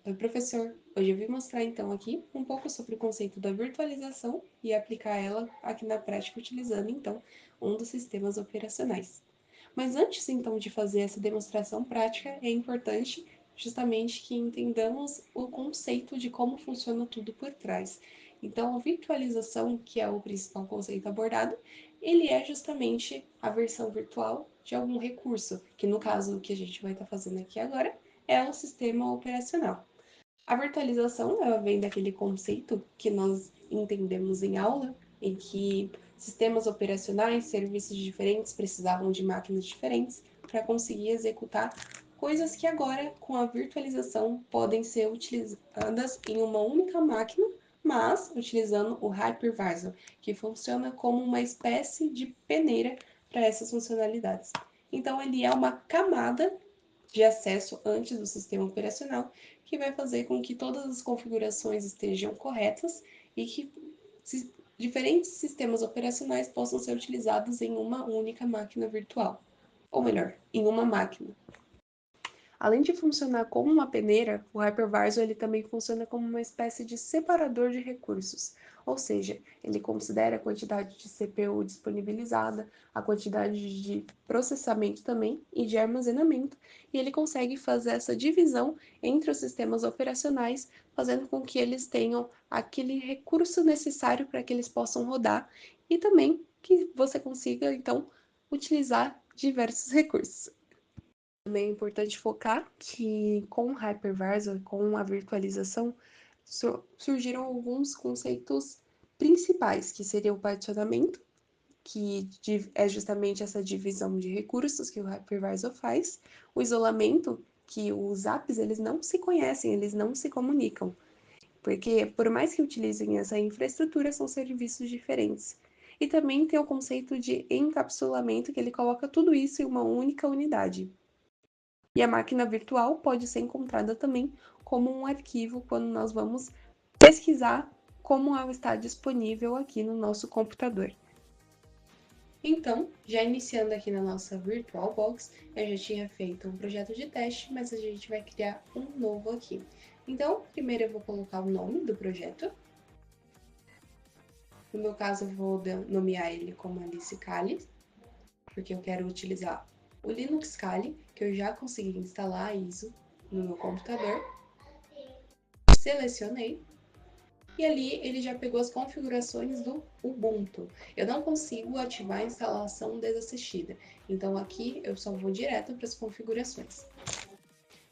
Oi, professor! Hoje eu vim mostrar então aqui um pouco sobre o conceito da virtualização e aplicar ela aqui na prática utilizando então um dos sistemas operacionais. Mas antes então de fazer essa demonstração prática, é importante justamente que entendamos o conceito de como funciona tudo por trás. Então, a virtualização, que é o principal conceito abordado, ele é justamente a versão virtual de algum recurso, que no caso o que a gente vai estar fazendo aqui agora é o sistema operacional. A virtualização, ela vem daquele conceito que nós entendemos em aula, em que sistemas operacionais, serviços diferentes precisavam de máquinas diferentes para conseguir executar coisas que agora, com a virtualização, podem ser utilizadas em uma única máquina, mas utilizando o hypervisor, que funciona como uma espécie de peneira para essas funcionalidades. Então, ele é uma camada de acesso antes do sistema operacional, que vai fazer com que todas as configurações estejam corretas e que diferentes sistemas operacionais possam ser utilizados em uma única máquina virtual. Ou melhor, em uma máquina. Além de funcionar como uma peneira, o hypervisor ele também funciona como uma espécie de separador de recursos, ou seja, ele considera a quantidade de CPU disponibilizada, a quantidade de processamento também e de armazenamento, e ele consegue fazer essa divisão entre os sistemas operacionais, fazendo com que eles tenham aquele recurso necessário para que eles possam rodar e também que você consiga então utilizar diversos recursos. Também é importante focar que com o hypervisor, com a virtualização, surgiram alguns conceitos principais, que seria o particionamento, que é justamente essa divisão de recursos que o hypervisor faz, o isolamento, que os apps eles não se conhecem, eles não se comunicam, porque por mais que utilizem essa infraestrutura, são serviços diferentes. E também tem o conceito de encapsulamento, que ele coloca tudo isso em uma única unidade. E a máquina virtual pode ser encontrada também como um arquivo quando nós vamos pesquisar como ela está disponível aqui no nosso computador. Então, já iniciando aqui na nossa VirtualBox, eu já tinha feito um projeto de teste, mas a gente vai criar um novo aqui. Então, primeiro eu vou colocar o nome do projeto. No meu caso, eu vou nomear ele como Alice Kali, porque eu quero utilizar o Linux Kali, que eu já consegui instalar a ISO no meu computador. Selecionei e ali ele já pegou as configurações do Ubuntu. Eu não consigo ativar a instalação desassistida, então aqui eu só vou direto para as configurações.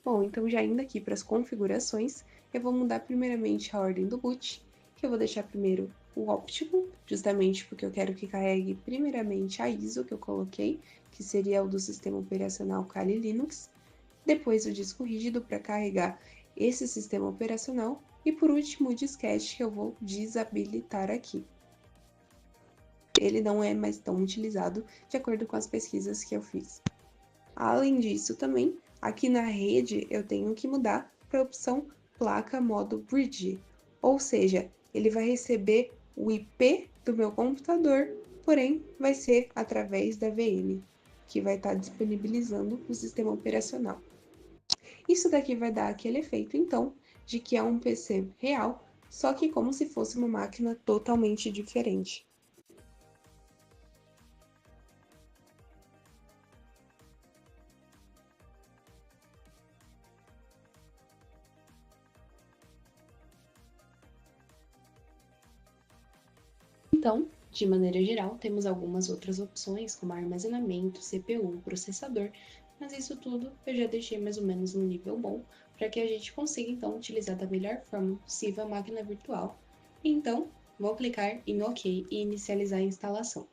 Bom, então já indo aqui para as configurações, eu vou mudar primeiramente a ordem do boot, que eu vou deixar primeiro o óptimo, justamente porque eu quero que carregue primeiramente a ISO que eu coloquei, que seria o do sistema operacional Kali Linux, depois o disco rígido para carregar esse sistema operacional e por último o disquete que eu vou desabilitar aqui. Ele não é mais tão utilizado de acordo com as pesquisas que eu fiz. Além disso também, aqui na rede eu tenho que mudar para a opção placa modo bridge, ou seja, ele vai receber o IP do meu computador, porém vai ser através da VM, que vai estar disponibilizando o sistema operacional. Isso daqui vai dar aquele efeito, então, de que é um PC real, só que como se fosse uma máquina totalmente diferente. Então, de maneira geral, temos algumas outras opções, como armazenamento, CPU, processador, mas isso tudo eu já deixei mais ou menos no nível bom, para que a gente consiga então utilizar da melhor forma possível a máquina virtual. Então, vou clicar em OK e inicializar a instalação.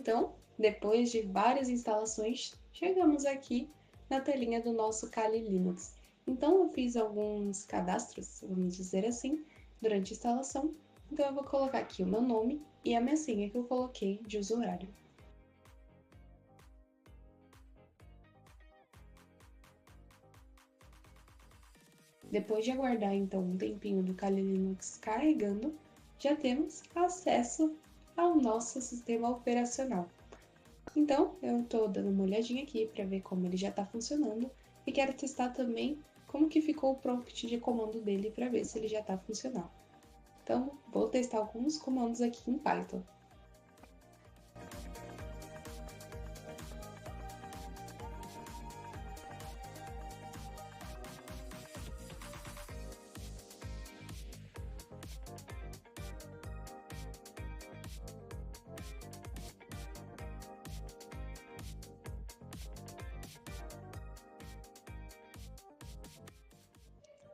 Então, depois de várias instalações, chegamos aqui na telinha do nosso Kali Linux. Então, eu fiz alguns cadastros, vamos dizer assim, durante a instalação, Então eu vou colocar aqui o meu nome e a minha senha que eu coloquei de usuário. Depois de aguardar então um tempinho do Kali Linux carregando, já temos acesso ao nosso sistema operacional. Então, eu estou dando uma olhadinha aqui para ver como ele já está funcionando e quero testar também como que ficou o prompt de comando dele para ver se ele já está funcionando. Então, vou testar alguns comandos aqui em Python.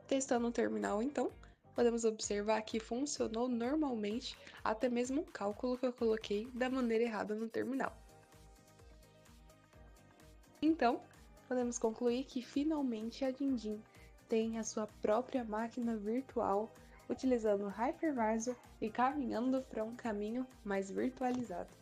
Testando o terminal, então, podemos observar que funcionou normalmente até mesmo um cálculo que eu coloquei da maneira errada no terminal. Então, podemos concluir que finalmente a Dindin tem a sua própria máquina virtual utilizando o hypervisor e caminhando para um caminho mais virtualizado.